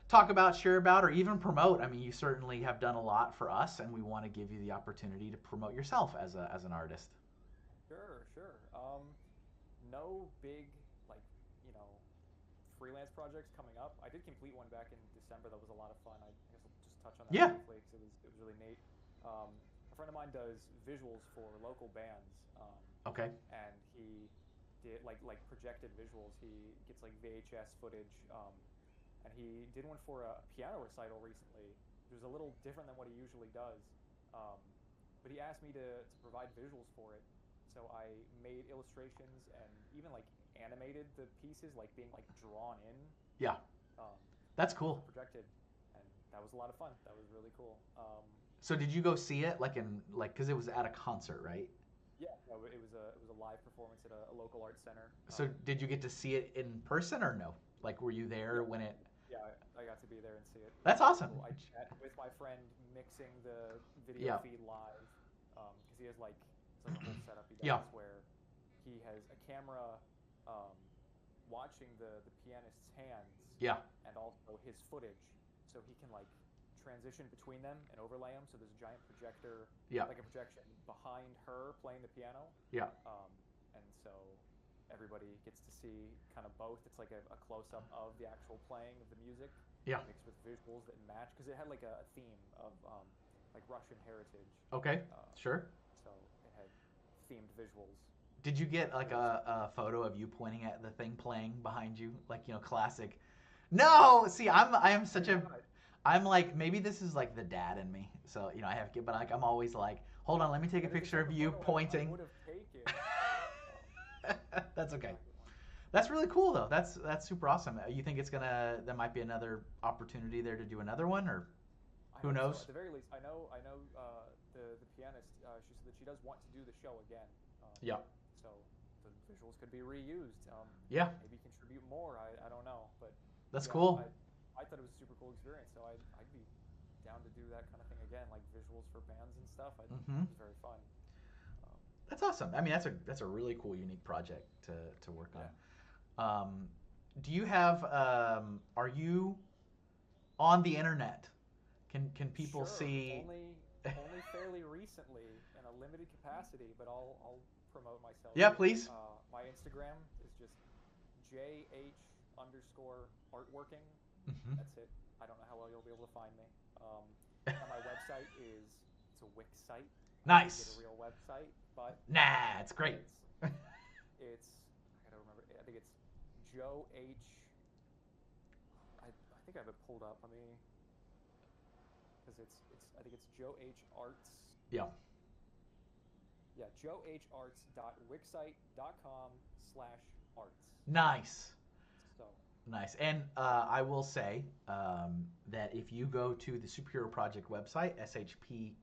talk about, share about, or even promote? I mean, you certainly have done a lot for us, and we want to give you the opportunity to promote yourself as an artist. Sure, sure. No big like you know freelance projects coming up. I did complete one back in December. That was a lot of fun. I guess I'll just touch on that Yeah. briefly because it was really neat. A friend of mine does visuals for local bands, Okay. and he did like projected visuals. He gets like VHS footage, and he did one for a piano recital recently. It was a little different than what he usually does, um, but he asked me to provide visuals for it. So I made illustrations and even like animated the pieces, like being like drawn in, Yeah. um, That's and also cool. projected, and that was a lot of fun. That was really cool. So did you go see it because it was at a concert, right? Yeah, no, it was a live performance at a local art center. So did you get to see it in person or no? Like, were you there Yeah, when it? yeah, I got to be there and see it. It That's was really awesome. cool. I chat with my friend mixing the video Yeah. feed live because he has like it's like a whole setup he Yeah. does where he has a camera um, watching the pianist's hands Yeah. and also his footage, so he can like transition between them and overlay them. So there's a giant projector, Yeah. like a projection behind her playing the piano, Yeah. and so everybody gets to see kind of both. It's like a close up of the actual playing of the music Yeah. mixed with visuals that match because it had like a theme of like Russian heritage. Okay. Uh, Sure. so it had themed visuals. Did you get like Really fun. a photo of you pointing at the thing playing behind you, like classic? No, see, I am I such did a not. I'm like maybe this is like the dad in me. So I have but like I'm always like, hold on, let me take a That is the picture type of of you photo I pointing. would have taken. Um, That's did okay. not get one. That's really cool though. That's super awesome. You think there might be another opportunity there to do another one, or I who hope so. At knows? the very least, I know the pianist. She said that she does want to do the show again. Yeah. So the visuals could be reused. Yeah. Maybe contribute more. I don't know, but That's yeah, cool. I thought it was a super cool experience. So I'd be down to do that kind of thing again, like visuals for bands and stuff. Mhm. It was very fun. Um, That's awesome. I mean, that's a really cool, unique project to work on. yeah, Do you have? Are you on the internet? Can people sure. see? Only fairly recently in a limited capacity, but I'll promote myself Yeah, here. please. My Instagram is just JH underscore artworking. Hmm. That's it. I don't know how well you'll be able to find me. Um, and my website it's a Wix site. I need to get a Nice. real website, but Nah, it's great. it's it's I gotta remember. I think it's Joe H. I think I have it pulled up. Let me because it's I think it's Joe H Arts. Yeah. Yeah, joeharts.wixsite.com/arts. Nice. So Nice. And I will say that if you go to the Superhero Project website,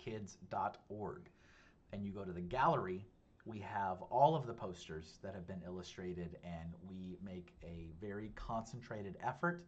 shpkids.org, and you go to the gallery, we have all of the posters that have been illustrated, and we make a very concentrated effort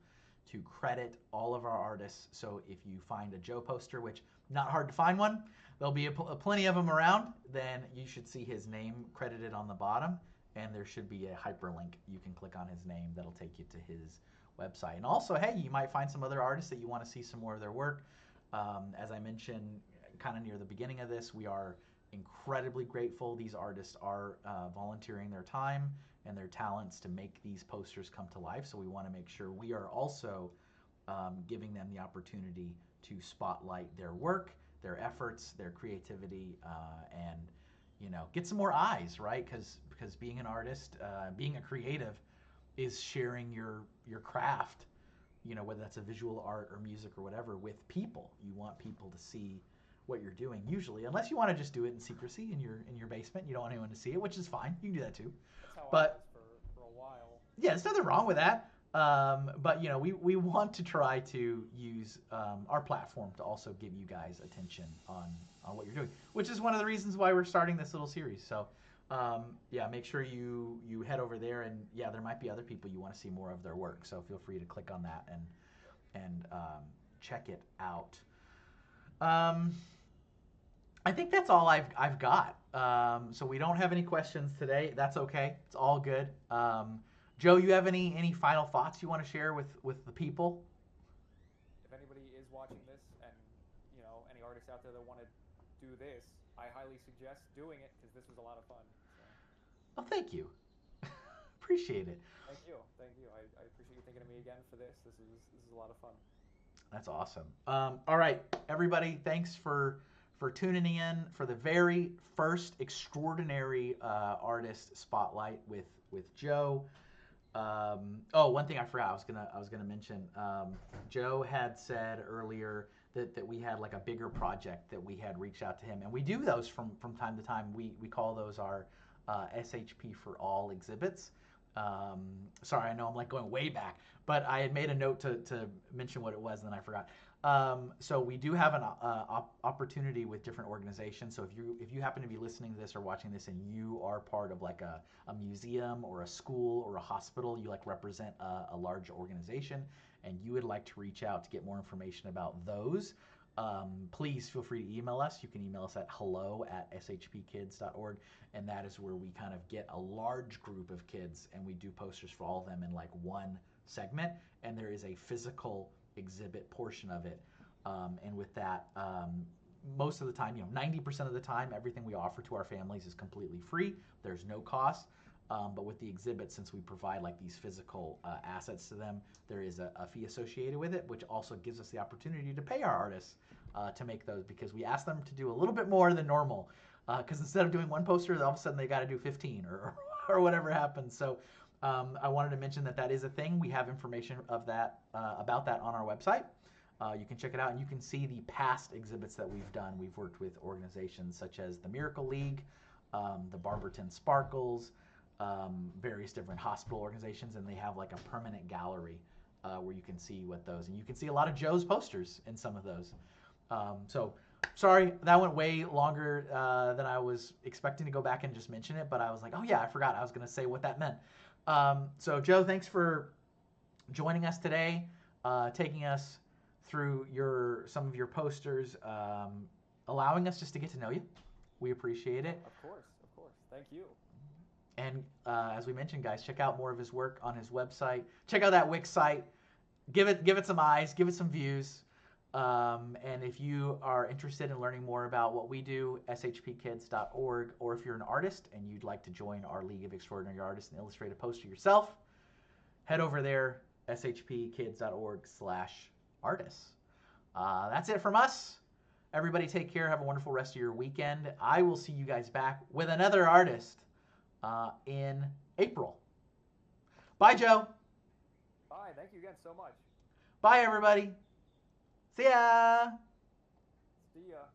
to credit all of our artists. So if you find a Joe poster, which not hard to find one, there'll be plenty of them around, then you should see his name credited on the bottom, and there should be a hyperlink. You can click on his name, that'll take you to his website. And also, hey, you might find some other artists that you want to see some more of their work. As I mentioned kind of near the beginning of this, we are incredibly grateful. These artists are volunteering their time and their talents to make these posters come to life. So we want to make sure we are also giving them the opportunity to spotlight their work, their efforts, their creativity, and get some more eyes, right? Because being an artist, being a creative, is sharing your craft. Whether that's a visual art or music or whatever, with people. You want people to see what you're doing. Usually, unless you want to just do it in secrecy in your basement, you don't want anyone to see it, which is fine. You can do that too. That's how I was But for a while. yeah, there's nothing wrong with that. But we want to try to use our platform to also give you guys attention on what you're doing, which is one of the reasons why we're starting this little series. So yeah, make sure you head over there, and yeah, there might be other people you want to see more of their work. So feel free to click on that and check it out. Um, I think that's all I've got. So we don't have any questions today. That's okay. It's all good. Joe, you have any final thoughts you want to share with the people? If anybody is watching this, and any artists out there that want to do this, I highly suggest doing it because this was a lot of fun. So, Well, thank you. Appreciate it. thank you. I appreciate you thinking of me again for this. This is a lot of fun. That's awesome. All right, everybody, thanks for tuning in for the very first extraordinary artist spotlight with Joe. Oh, one thing I forgot. I was gonna mention. Joe had said earlier that we had like a bigger project that we had reached out to him, and we do those from time to time. We call those our SHP for All exhibits. Sorry, I know I'm like going way back, but I had made a note to mention what it was, and then I forgot. So we do have an opportunity with different organizations. So if you happen to be listening to this or watching this, and you are part of like a museum or a school or a hospital, you like represent a large organization, and you would like to reach out to get more information about those, please feel free to email us. You can email us at hello@shpkids.org, and that is where we kind of get a large group of kids, and we do posters for all of them in like one segment, and there is a physical exhibit portion of it. And with that, most of the time, 90% of the time, everything we offer to our families is completely free. There's no cost. But with the exhibit, since we provide like these physical assets to them, there is a fee associated with it, which also gives us the opportunity to pay our artists to make those, because we ask them to do a little bit more than normal. Because instead of doing one poster, all of a sudden they got to do 15 or whatever happens. So I wanted to mention that is a thing. We have information of that about that on our website. You can check it out, and you can see the past exhibits that we've done. We've worked with organizations such as the Miracle League, the Barberton Sparkles, various different hospital organizations, and they have like a permanent gallery where you can see what those, and you can see a lot of Joe's posters in some of those. So sorry, that went way longer than I was expecting to go back and just mention it, but I was like, oh yeah, I forgot. I was going to say what that meant. So Joe, thanks for joining us today, taking us through some of your posters, allowing us just to get to know you. We appreciate it. Of course. Thank you. And as we mentioned, guys, check out more of his work on his website. Check out that Wix site. Give it some eyes. Give it some views. And if you are interested in learning more about what we do, shpkids.org, or if you're an artist and you'd like to join our League of Extraordinary Artists and illustrate a poster yourself, head over there, shpkids.org/artists. That's it from us. Everybody take care. Have a wonderful rest of your weekend. I will see you guys back with another artist in April. Bye, Joe. Bye. Thank you again so much. Bye, everybody. See ya. See ya.